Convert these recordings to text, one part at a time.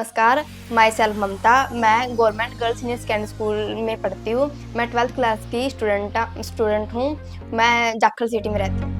नमस्कार, my self ममता। मैं government girls senior secondary school में पढ़ती हूँ। मैं 12th क्लास की स्टूडेंट हूँ। मैं जाखल सिटी में रहती हूँ।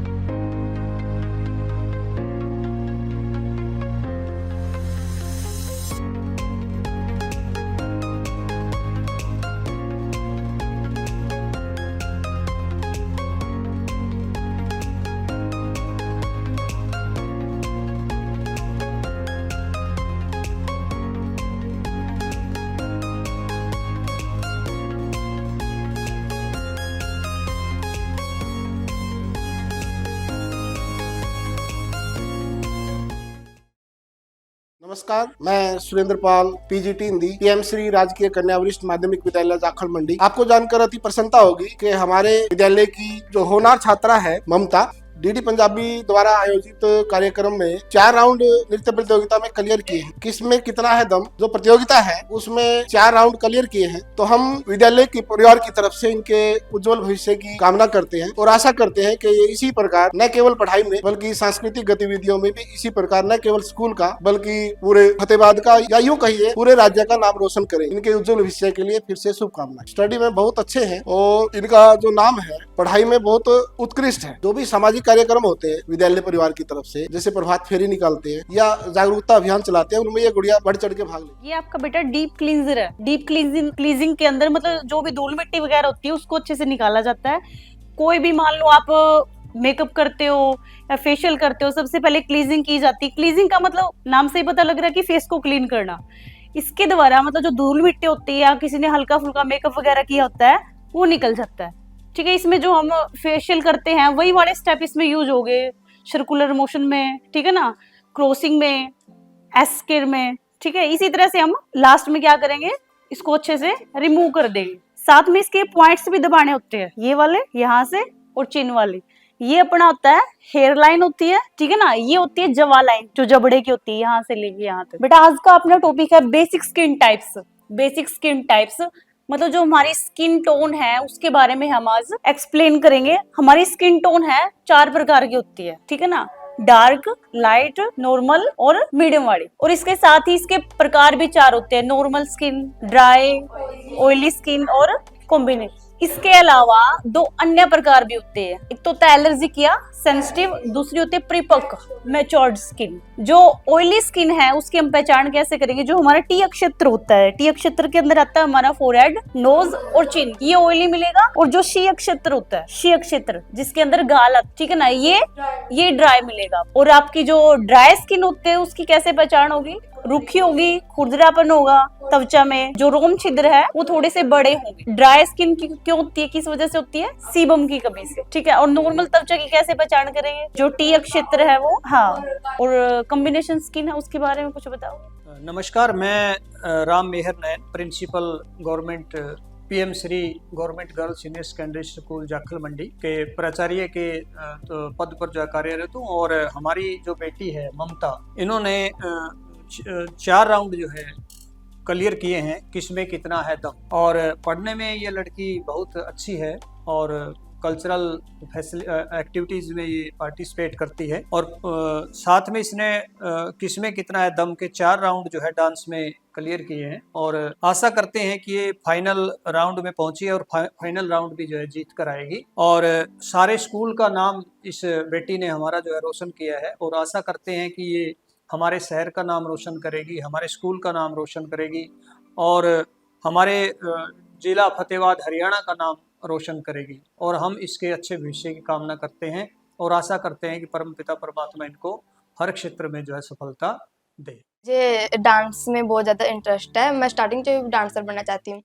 नमस्कार, मैं सुरेंद्र पाल, पीजीटी हिंदी, पीएम श्री राजकीय कन्या वरिष्ठ माध्यमिक विद्यालय जाखल मंडी। आपको जानकर अति प्रसन्नता होगी कि हमारे विद्यालय की जो होनहार छात्रा है ममता, डीडी पंजाबी द्वारा आयोजित कार्यक्रम में 4 राउंड नृत्य प्रतियोगिता में क्लियर किए हैं। किसमें कितना है दम, जो प्रतियोगिता है उसमें 4 राउंड क्लियर किए हैं। तो हम विद्यालय के परिवार की तरफ से इनके उज्जवल भविष्य की कामना करते हैं और आशा करते हैं कि ये इसी प्रकार न केवल पढ़ाई में बल्कि सांस्कृतिक गतिविधियों में भी इसी प्रकार न केवल स्कूल का बल्कि पूरे फतेहाबाद का या यूं कहिए पूरे राज्य का नाम रोशन करें। इनके उज्जवल भविष्य के लिए फिर से शुभकामनाएं। स्टडी में बहुत अच्छे हैं और इनका जो नाम है पढ़ाई में बहुत उत्कृष्ट है। जो भी सामाजिक कार्यक्रम होते हैं विद्यालय परिवार की तरफ से, जैसे प्रभात फेरी निकालते हैं या जागरूकता अभियान चलाते हैं, उनमें ये गुड़िया बढ़ चढ़ के भाग लेती है। ये आपका बेटा डीप क्लींजर है। डीप क्लींजिंग के अंदर मतलब जो भी धूल मिट्टी वगैरह होती है उसको अच्छे से निकाला जाता है। कोई भी मान लो आप मेकअप करते हो या फेशियल करते हो, सबसे पहले क्लींजिंग की जाती है। क्लींजिंग का मतलब नाम से ही पता लग रहा है कि फेस को क्लीन करना। इसके द्वारा मतलब जो धूल मिट्टी होती है या किसी ने हल्का फुल्का मेकअप वगैरह किया होता है वो निकल जाता है। ठीक है, इसमें जो हम फेशियल करते हैं वही वाले स्टेप इसमें यूज हो गए, सर्कुलर मोशन में, ठीक है ना, क्रॉसिंग में, एस्केर में। ठीक है, इसी तरह से हम लास्ट में क्या करेंगे, इसको अच्छे से रिमूव कर देंगे। साथ में इसके पॉइंट्स भी दबाने होते हैं, ये वाले यहाँ से और चिन वाले। ये अपना होता है हेयर लाइन होती है, ठीक है ना, ये होती है जवा लाइन जो जबड़े की होती है, यहाँ से लेके यहाँ तक। बेटा आज का अपना टॉपिक है basic skin types. Basic skin types मतलब जो हमारी स्किन टोन है उसके बारे में हम आज एक्सप्लेन करेंगे। हमारी स्किन टोन है 4 प्रकार की होती है, ठीक है ना, डार्क, लाइट, नॉर्मल और मीडियम वाली। और इसके साथ ही इसके प्रकार भी 4 होते हैं, normal skin, dry, oily skin और कॉम्बिनेशन। इसके अलावा 2 अन्य प्रकार भी होते हैं, एक तो होता है एलर्जिक या सेंसिटिव, दूसरी होती है परिपक्व मैच्योर्ड स्किन। जो ऑयली स्किन है उसकी हम पहचान कैसे करेंगे, जो हमारा टी अक्षेत्र होता है, टी अक्षेत्र के अंदर आता है हमारा फोरहेड, नोज और चिन, ये ऑयली मिलेगा। और जो शी अक्षेत्र होता है, शी अक्षेत्र जिसके अंदर गाल, ठीक है ना, ये ड्राई मिलेगा। और आपकी जो ड्राई स्किन होते है उसकी कैसे पहचान होगी, रूखी होगी, खुरदरापन होगा त्वचा में, जो रोम छिद्र है वो थोड़े से बड़े होंगे। ड्राई स्किन क्यों होती है, किस वजह से होती है, सीबम की कमी से, ठीक है। और नॉर्मल त्वचा की कैसे पहचान करेंगे, जो टी क्षेत्र है वो, हाँ। और कॉम्बिनेशन स्किन है उसके बारे में कुछ बताओ। नमस्कार, मैं Ram Mehar Nain, principal government PM Shri government girls senior secondary school Jakhal Mandi के प्राचार्य के पद पर जो कार्यरत हूँ। और हमारी जो बेटी है ममता, इन्होंने 4 राउंड जो है क्लियर किए हैं, किसमें कितना है दम। और पढ़ने में ये लड़की बहुत अच्छी है और कल्चरल एक्टिविटीज़ में ये पार्टिसिपेट करती है। और साथ में इसने किसमें कितना है दम के 4 राउंड जो है डांस में क्लियर किए हैं। और आशा करते हैं कि ये फाइनल राउंड में पहुंची और फाइनल राउंड भी जो है जीत कर आएगी। और सारे स्कूल का नाम इस बेटी ने हमारा जो है रोशन किया है। और आशा करते हैं कि ये हमारे शहर का नाम रोशन करेगी, हमारे स्कूल का नाम रोशन करेगी और हमारे जिला फतेहाबाद हरियाणा का नाम रोशन करेगी। और हम इसके अच्छे भविष्य की कामना करते हैं और आशा करते हैं कि परमपिता परमात्मा इनको हर क्षेत्र में जो है सफलता दे। मुझे डांस में बहुत ज़्यादा इंटरेस्ट है। मैं स्टार्टिंग से डांसर बनना चाहती हूँ।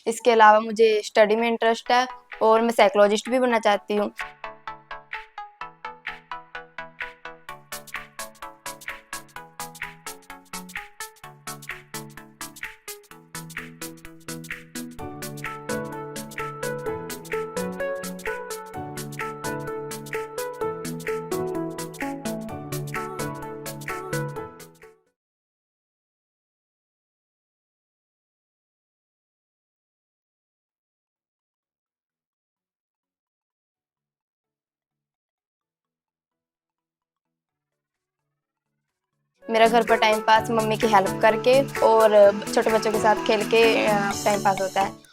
इसके अलावा मुझे स्टडी में इंटरेस्ट है और मैं साइकोलॉजिस्ट भी बनना चाहती हूँ। मेरा घर पर टाइम पास मम्मी की हेल्प करके और छोटे बच्चों के साथ खेल के टाइम पास होता है।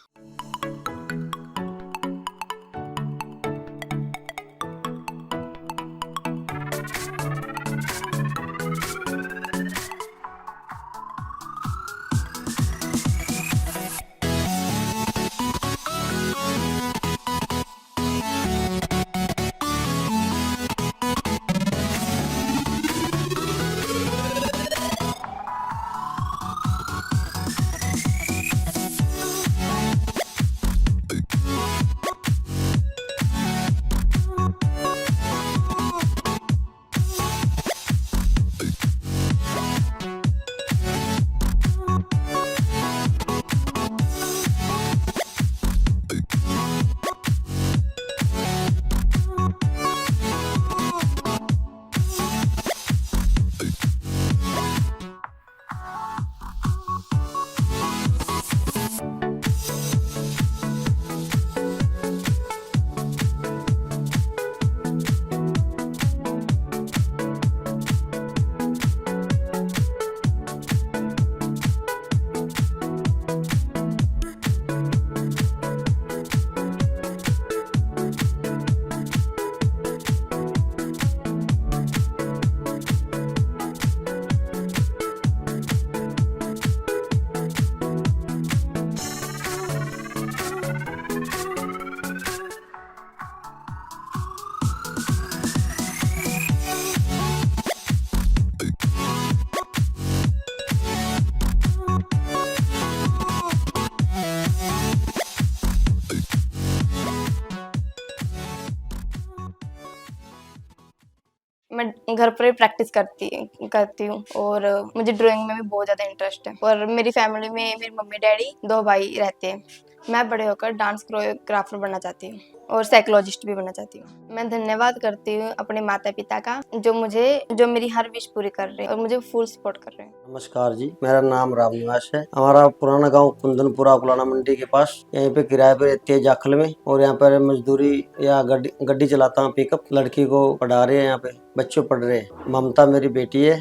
मैं घर पर ही प्रैक्टिस करती हूँ और मुझे ड्राइंग में भी बहुत ज़्यादा इंटरेस्ट है। और मेरी फैमिली में मेरी मम्मी डैडी 2 भाई रहते हैं। मैं बड़े होकर डांस कोरियोग्राफर बनना चाहती हूँ और साइकोलॉजिस्ट भी बनना चाहती हूँ। मैं धन्यवाद करती हूँ अपने माता पिता का जो मेरी हर विश पूरी कर रहे हैं और मुझे फुल सपोर्ट कर रहे हैं। नमस्कार जी, मेरा नाम रामनिवास है। हमारा पुराना गांव कुंदनपुरा कुलाना मंडी के पास, यहीं पे किराए पे रहती है जाखल में, और यहाँ पर मजदूरी या गड्डी चलाता हूँ पिकअप। लड़की को पढ़ा रहे हैं, यहाँ पे बच्चे पढ़ रहे हैं। ममता मेरी बेटी है,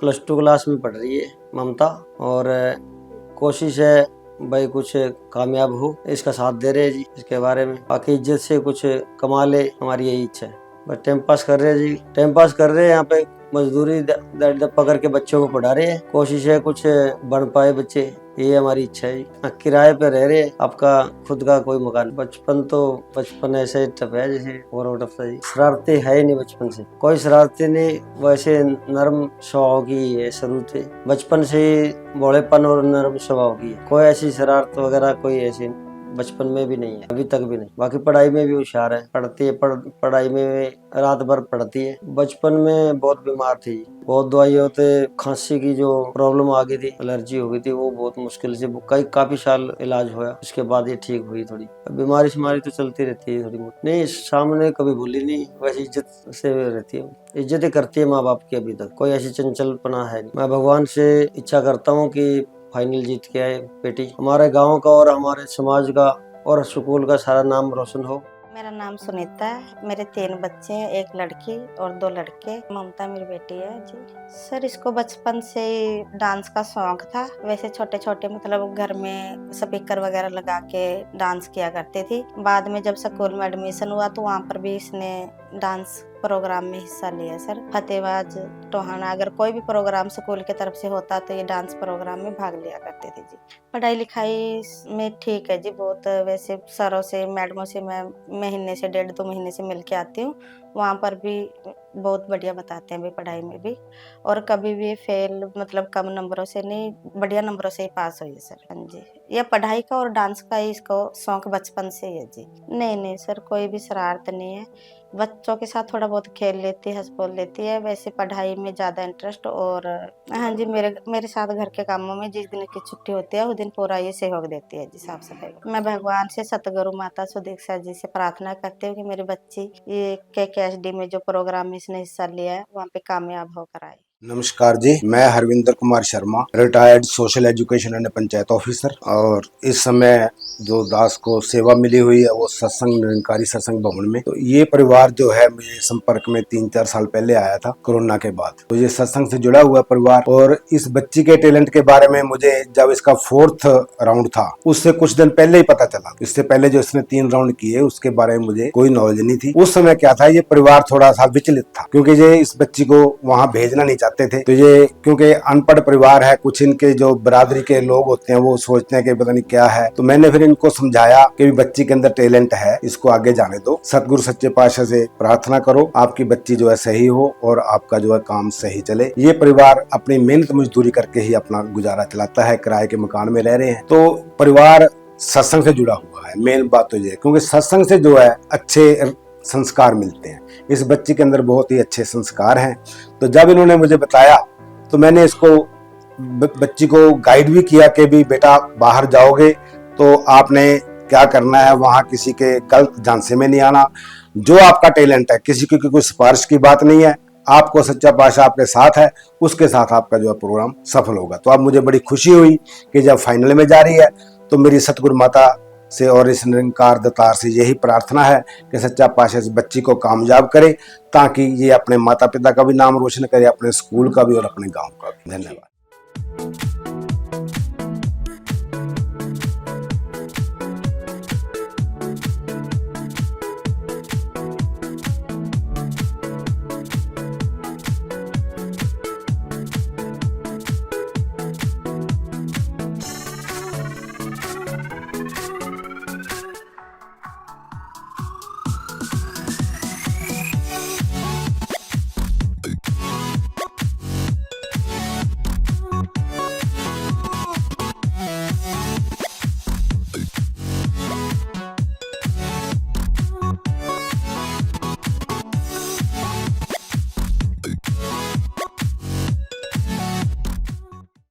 +2 क्लास में पढ़ रही है ममता, और कोशिश है भाई कुछ कामयाब हो, इसका साथ दे रहे हैं जी। इसके बारे में बाकी इज्जत से कुछ कमा ले, हमारी यही इच्छा है। बस टाइम पास कर रहे हैं जी, टाइम पास कर रहे हैं। यहाँ पे मजदूरी दप्पा करके बच्चों को पढ़ा रहे हैं। कोशिश है कुछ बन पाए बच्चे, ये हमारी इच्छा है। किराए पे रह रहे हैं, आपका खुद का कोई मकान। बचपन ऐसे टफ है जैसे और टफ था जी। शरारते है ही नहीं बचपन से, कोई शरारते नहीं। वैसे नरम स्वभाव की है शुरू से, बचपन से भोलेपन और नरम स्वभाव की है। कोई ऐसी शरारत वगैरह कोई ऐसी बचपन में भी नहीं है, अभी तक भी नहीं। बाकी पढ़ाई में भी होशियार है, पढ़ती है, पढ़ाई में रात भर पढ़ती है। बचपन में बहुत बीमार थी, बहुत दवाई होते, खांसी की जो प्रॉब्लम आ गई थी, एलर्जी हो गई थी, वो बहुत मुश्किल से काफी साल इलाज हुआ। उसके बाद ये ठीक हुई। थोड़ी बीमारी शिमारी तो चलती रहती है थोड़ी बहुत। नहीं, सामने कभी बोली नहीं, वैसे इज्जत से रहती है, इज्जत करती है माँ बाप की। अभी तक कोई ऐसी चंचलपना है नहीं। मैं भगवान से इच्छा करता हूँ कि फाइनल जीत के आए बेटी, हमारे गांव का और हमारे समाज का और स्कूल का सारा नाम रोशन हो। मेरा नाम सुनीता है, मेरे 3 बच्चे हैं, 1 लड़की और 2 लड़के। ममता मेरी बेटी है जी। सर, इसको बचपन से डांस का शौक था। वैसे छोटे छोटे मतलब घर में स्पीकर वगैरह लगा के डांस किया करती थी। बाद में जब स्कूल में एडमिशन हुआ तो वहाँ पर भी इसने डांस प्रोग्राम में हिस्सा लिया सर। फतेहबाज टोहाना अगर कोई भी प्रोग्राम स्कूल की तरफ से होता तो ये डांस प्रोग्राम में भाग लिया करते थे जी। पढ़ाई लिखाई में ठीक है जी बहुत। वैसे सरों से मैडमों से मैं महीने से 1.5-2 महीने से मिल के आती हूँ, वहाँ पर भी बहुत बढ़िया बताते हैं भी पढ़ाई में भी। और कभी भी फेल मतलब कम नंबरों से नहीं, बढ़िया नंबरों से ही पास हुई है सर। हाँ जी, यह पढ़ाई का और डांस का ही इसको शौक बचपन से ही है जी। नहीं सर, कोई भी शरारत नहीं है। बच्चों के साथ थोड़ा बहुत खेल लेती है, हंस बोल लेती है। वैसे पढ़ाई में ज़्यादा इंटरेस्ट। और हाँ जी, मेरे साथ घर के कामों में जिस दिन की छुट्टी होती है उस दिन पूरा ये सहयोग देती है जी, साफ सफाई। मैं भगवान से सतगुरु माता सुदीक्षा जी से प्रार्थना करती हूँ कि मेरी बच्ची ये KKSD में जो प्रोग्राम में इसने हिस्सा लिया है वहाँ पे कामयाब होकर आए। नमस्कार जी, मैं Harvinder Kumar Sharma, retired social education and panchayat officer. और इस समय जो दास को सेवा मिली हुई है वो सत्संग निरंकारी सत्संग भवन में। तो ये परिवार जो है मुझे संपर्क में 3-4 साल पहले आया था कोरोना के बाद। तो ये सत्संग से जुड़ा हुआ परिवार, और इस बच्ची के टैलेंट के बारे में मुझे जब इसका 4th राउंड था उससे कुछ दिन पहले ही पता चला। इससे पहले जो इसने 3 राउंड किए उसके बारे में मुझे कोई नॉलेज नहीं थी। उस समय क्या था, ये परिवार थोड़ा सा विचलित था क्योंकि ये इस बच्ची को वहां भेजना नहीं चाहते थे। तो ये क्योंकि अनपढ़ परिवार है, कुछ इनके जो बरादरी के लोग होते हैं वो सोचते हैं कि पता नहीं क्या है। तो मैंने फिर इनको समझाया कि बच्ची के अंदर टैलेंट है, इसको आगे जाने दो। सतगुरु सच्चे पातशाह से प्रार्थना करो आपकी बच्ची जो है सही हो और आपका जो है काम सही चले। ये परिवार अपनी मेहनत मजदूरी करके ही अपना गुजारा चलाता है, किराए के मकान में रह रहे हैं। तो परिवार सत्संग से जुड़ा हुआ है। मेन बात तो ये, क्योंकि सत्संग से जो है अच्छे संस्कार मिलते हैं। इस बच्ची के अंदर बहुत ही अच्छे संस्कार हैं। तो जब इन्होंने मुझे बताया तो मैंने इसको बच्ची को गाइड भी किया कि भी बेटा बाहर जाओगे तो आपने क्या करना है, वहां किसी के गलत झांसे में नहीं आना। जो आपका टैलेंट है, किसी की कोई सिफारिश की बात नहीं है, आपको सच्चा पातशाह आपके साथ है, उसके साथ आपका जो है प्रोग्राम सफल होगा। तो अब मुझे बड़ी खुशी हुई कि जब फाइनल में जा रही है तो मेरी सतगुरु माता से और इस निरंकार दातार से यही प्रार्थना है कि सच्चा पातशाह इस बच्ची को कामयाब करे ताकि ये अपने माता पिता का भी नाम रोशन करे, अपने स्कूल का भी और अपने गांव का भी। धन्यवाद।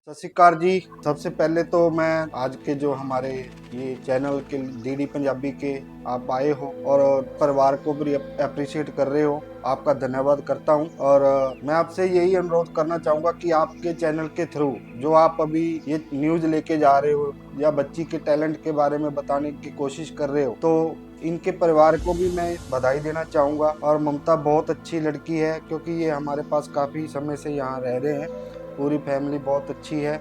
सत श्री अकाल जी। सबसे पहले तो मैं आज के जो हमारे ये चैनल के डीडी पंजाबी के आप आए हो और परिवार को भी अप्रिशिएट कर रहे हो, आपका धन्यवाद करता हूं। और मैं आपसे यही अनुरोध करना चाहूँगा कि आपके चैनल के थ्रू जो आप अभी ये न्यूज़ लेके जा रहे हो या बच्ची के टैलेंट के बारे में बताने की कोशिश कर रहे हो, तो इनके परिवार को भी मैं बधाई देना चाहूँगा। और ममता बहुत अच्छी लड़की है, क्योंकि ये हमारे पास काफ़ी समय से यहाँ रह रहे हैं, पूरी फैमिली बहुत अच्छी है।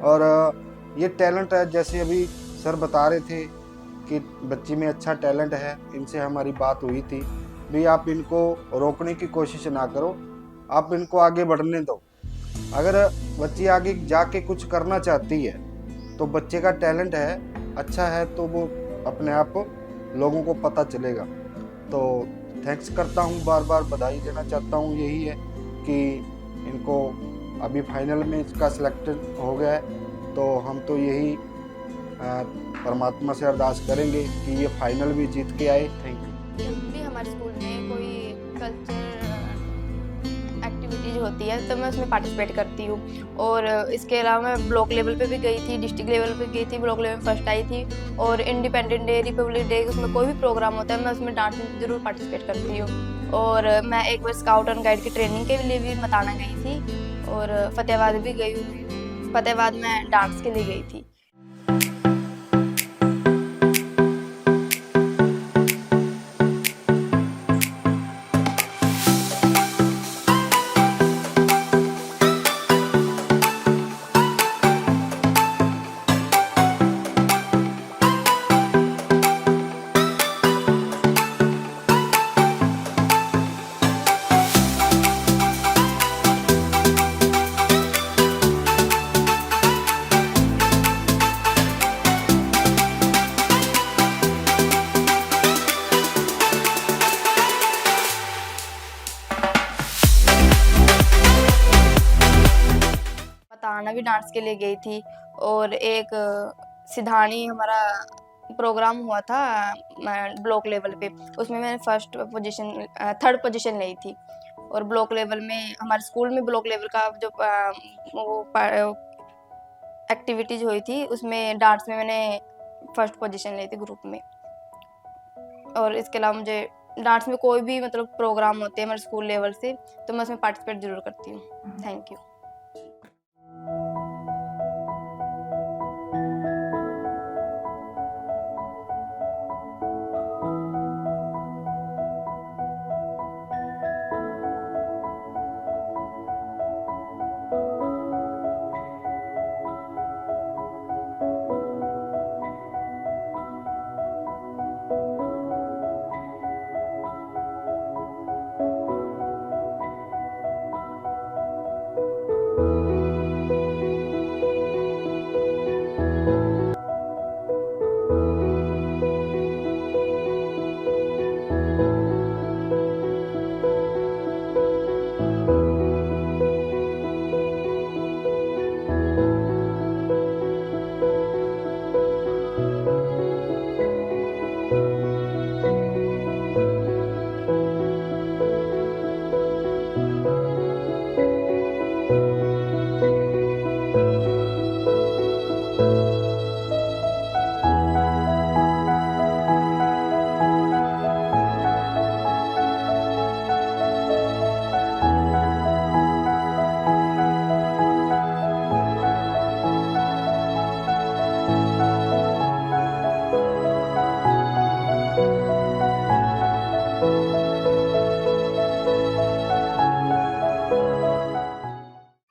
और ये टैलेंट है, जैसे अभी सर बता रहे थे कि बच्ची में अच्छा टैलेंट है, इनसे हमारी बात हुई थी भी आप इनको रोकने की कोशिश ना करो, आप इनको आगे बढ़ने दो। अगर बच्ची आगे जाके कुछ करना चाहती है तो बच्चे का टैलेंट है, अच्छा है, तो वो अपने आप लोगों को पता चलेगा। तो थैंक्स करता हूँ, बार बार बधाई देना चाहता हूँ। यही है कि इनको अभी फाइनल में इसका सिलेक्टेड हो गया है, तो हम तो यही परमात्मा से अरदास करेंगे कि ये फाइनल भी जीत के आए। Thank you. जब भी हमारे स्कूल में कोई कल्चर एक्टिविटीज होती है तो मैं उसमें पार्टिसिपेट करती हूँ। और इसके अलावा मैं ब्लॉक लेवल पे भी गई थी, डिस्ट्रिक्ट लेवल पे गई थी, ब्लॉक लेवल में फर्स्ट आई थी। और इंडिपेंडेंट डे, रिपब्लिक डे, उसमें कोई भी प्रोग्राम होता है मैं उसमें डांस में ज़रूर पार्टिसिपेट करती हूँ। और मैं एक बार स्काउट एंड गाइड की ट्रेनिंग के लिए भी मताना गई थी और फतेहाबाद भी गई हुई। फतेहाबाद में डांस के लिए गई थी। ताना भी डांस के लिए गई थी। और एक सिधानी हमारा प्रोग्राम हुआ था ब्लॉक लेवल पे, उसमें मैंने थर्ड पोजीशन ली थी। और ब्लॉक लेवल में हमारे स्कूल में ब्लॉक लेवल का जो एक्टिविटीज हुई थी उसमें डांस में मैंने फर्स्ट पोजीशन ली थी ग्रुप में। और इसके अलावा मुझे डांस में कोई भी मतलब प्रोग्राम होते हैं हमारे स्कूल लेवल से, तो मैं उसमें पार्टिसिपेट जरूर करती हूँ। Thank you.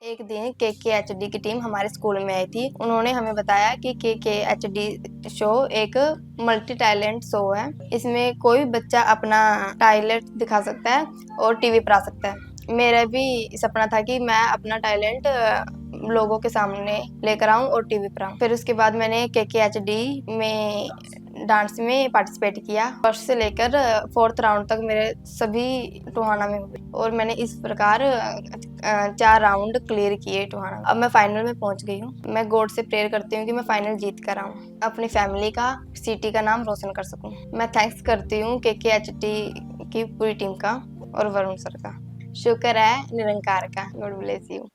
एक दिन KKHD की टीम हमारे स्कूल में आई थी। उन्होंने हमें बताया कि KKHD शो एक मल्टी टैलेंट शो है। इसमें कोई भी बच्चा अपना टैलेंट दिखा सकता है और टीवी पर आ सकता है। मेरा भी सपना था कि मैं अपना टैलेंट लोगों के सामने लेकर आऊं और टीवी पर आऊं। फिर उसके बाद मैंने KKHD में डांस में पार्टिसिपेट किया। फर्स्ट से लेकर 4th राउंड तक मेरे सभी टूहाना में हुए और मैंने इस प्रकार 4 राउंड क्लियर किए टूहाना। अब मैं फाइनल में पहुंच गई हूँ। मैं गॉड से प्रेयर करती हूँ कि मैं फाइनल जीत कर आऊँ, अपनी फैमिली का, सिटी का नाम रोशन कर सकूँ। मैं थैंक्स करती हूँ KKHD की पूरी टीम का और वरुण सर का। शुक्र है निरंकार का। God bless you.